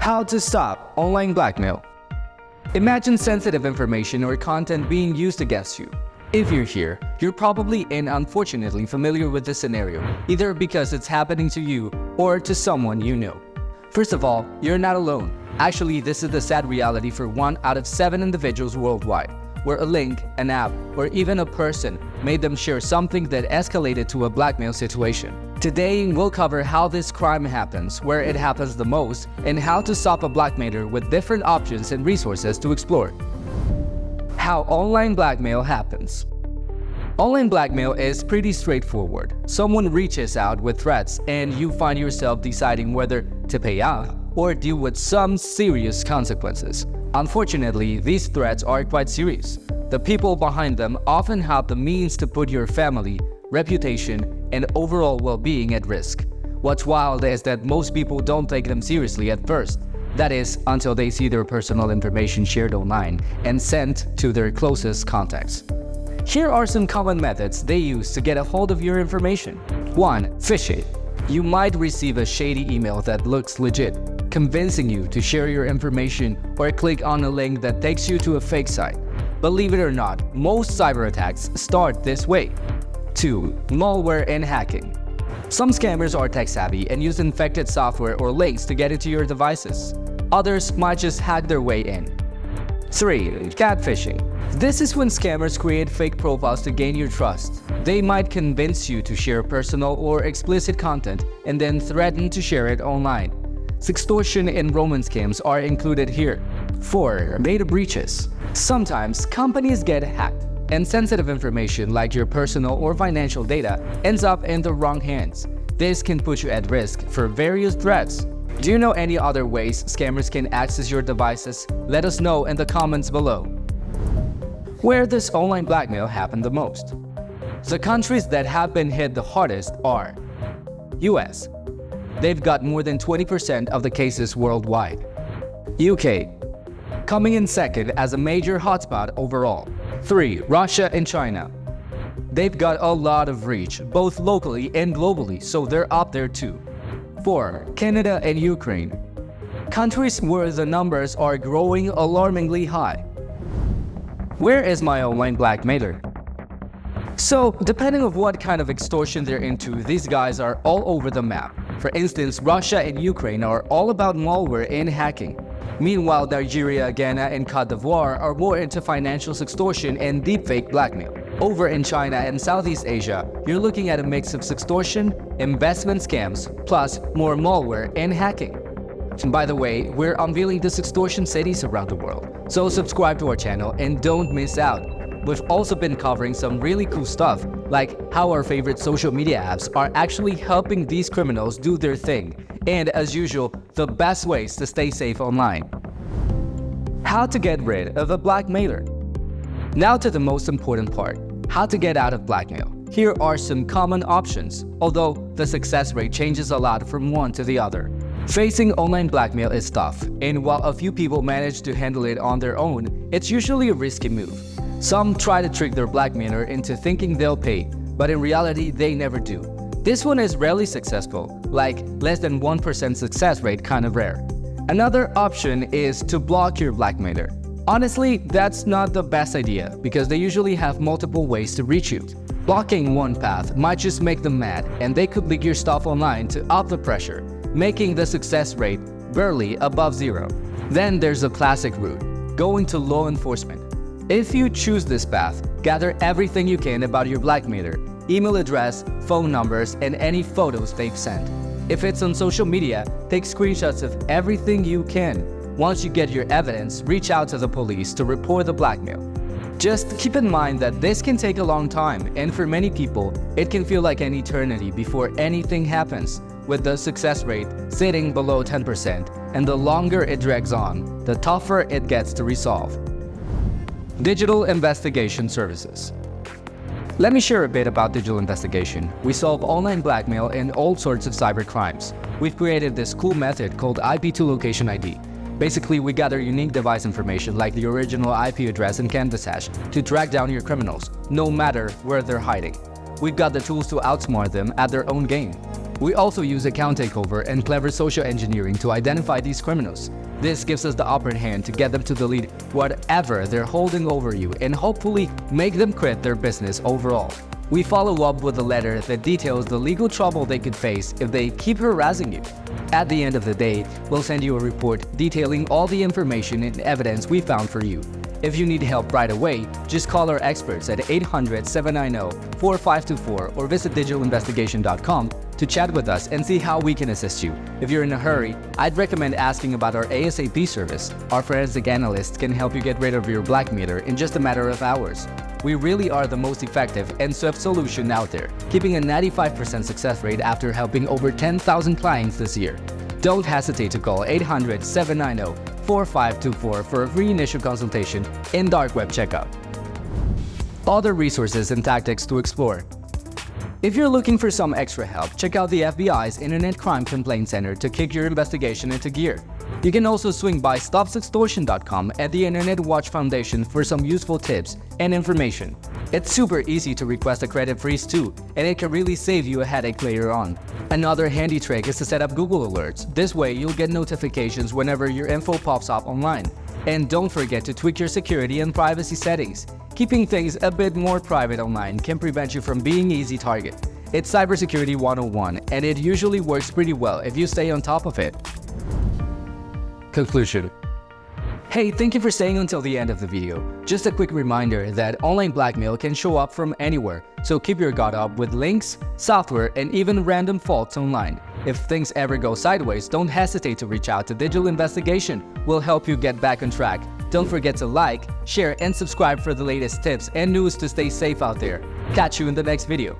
How to stop online blackmail. Imagine sensitive information or content being used against you. If you're here, you're probably and unfortunately familiar with this scenario, either because it's happening to you or to someone you know. First of all, you're not alone. Actually, this is the sad reality for 1 out of 7 individuals worldwide, where a link, an app, or even a person made them share something that escalated to a blackmail situation. Today, we'll cover how this crime happens, where it happens the most, and how to stop a blackmailer with different options and resources to explore. How online blackmail happens. Online blackmail is pretty straightforward. Someone reaches out with threats and you find yourself deciding whether to pay out or deal with some serious consequences. Unfortunately, these threats are quite serious. The people behind them often have the means to put your family, reputation, and overall well-being at risk. What's wild is that most people don't take them seriously at first. That is, until they see their personal information shared online and sent to their closest contacts. Here are some common methods they use to get a hold of your information. 1. Phishing. You might receive a shady email that looks legit, convincing you to share your information or click on a link that takes you to a fake site. Believe it or not, most cyber attacks start this way. 2. Malware and hacking. Some scammers are tech-savvy and use infected software or links to get into your devices. Others might just hack their way in. 3. Catfishing. This is when scammers create fake profiles to gain your trust. They might convince you to share personal or explicit content and then threaten to share it online. Sextortion and romance scams are included here. 4. Data breaches. Sometimes companies get hacked, and sensitive information like your personal or financial data ends up in the wrong hands. This can put you at risk for various threats. Do you know any other ways scammers can access your devices? Let us know in the comments below. Where does online blackmail happen the most? The countries that have been hit the hardest are US. They've got more than 20% of the cases worldwide. UK. Coming in second as a major hotspot overall. 3. Russia and China. They've got a lot of reach, both locally and globally, so they're up there too. 4. Canada and Ukraine. Countries where the numbers are growing alarmingly high. Where is my online blackmailer? So, depending on what kind of extortion they're into, these guys are all over the map. For instance, Russia and Ukraine are all about malware and hacking. Meanwhile, Nigeria, Ghana, and Cote d'Ivoire are more into financial extortion and deepfake blackmail. Over in China and Southeast Asia, you're looking at a mix of extortion, investment scams, plus more malware and hacking. And by the way, we're unveiling these extortion cities around the world, so subscribe to our channel and don't miss out. We've also been covering some really cool stuff, like how our favorite social media apps are actually helping these criminals do their thing, and as usual, the best ways to stay safe online. How to get rid of a blackmailer. Now to the most important part, how to get out of blackmail. Here are some common options, although the success rate changes a lot from one to the other. Facing online blackmail is tough, and while a few people manage to handle it on their own, it's usually a risky move. Some try to trick their blackmailer into thinking they'll pay, but in reality they never do. This one is rarely successful, like less than 1% success rate, kind of rare. Another option is to block your blackmailer. Honestly, that's not the best idea because they usually have multiple ways to reach you. Blocking one path might just make them mad and they could leak your stuff online to up the pressure, making the success rate barely above 0. Then there's the classic route, going to law enforcement. If you choose this path, gather everything you can about your blackmailer, email address, phone numbers, and any photos they've sent. If it's on social media, take screenshots of everything you can. Once you get your evidence, reach out to the police to report the blackmail. Just keep in mind that this can take a long time, and for many people, it can feel like an eternity before anything happens, with the success rate sitting below 10%, and the longer it drags on, the tougher it gets to resolve. Digital investigation services. Let me share a bit about digital investigation. We solve online blackmail and all sorts of cyber crimes. We've created this cool method called IP2 Location ID. Basically, we gather unique device information like the original IP address and canvas hash to track down your criminals, no matter where they're hiding. We've got the tools to outsmart them at their own game. We also use account takeover and clever social engineering to identify these criminals. This gives us the upper hand to get them to delete whatever they're holding over you and hopefully make them quit their business overall. We follow up with a letter that details the legal trouble they could face if they keep harassing you. At the end of the day, we'll send you a report detailing all the information and evidence we found for you. If you need help right away, just call our experts at 800-790-4524 or visit digitalinvestigation.com to chat with us and see how we can assist you. If you're in a hurry, I'd recommend asking about our ASAP service. Our forensic analysts can help you get rid of your Blackmailer in just a matter of hours. We really are the most effective and swift solution out there, keeping a 95% success rate after helping over 10,000 clients this year. Don't hesitate to call 800-790-4524 for a free initial consultation and dark web checkup. Other resources and tactics to explore. If you're looking for some extra help, check out the FBI's Internet Crime Complaint Center to kick your investigation into gear. You can also swing by stopsextortion.com at the Internet Watch Foundation for some useful tips and information. It's super easy to request a credit freeze too, and it can really save you a headache later on. Another handy trick is to set up Google Alerts. This way you'll get notifications whenever your info pops up online. And don't forget to tweak your security and privacy settings. Keeping things a bit more private online can prevent you from being easy target. It's Cybersecurity 101, and it usually works pretty well if you stay on top of it. Conclusion. Hey, thank you for staying until the end of the video. Just a quick reminder that online blackmail can show up from anywhere, so keep your guard up with links, software, and even random faults online. If things ever go sideways, don't hesitate to reach out to Digital Investigation. We'll help you get back on track. Don't forget to like, share, and subscribe for the latest tips and news to stay safe out there. Catch you in the next video.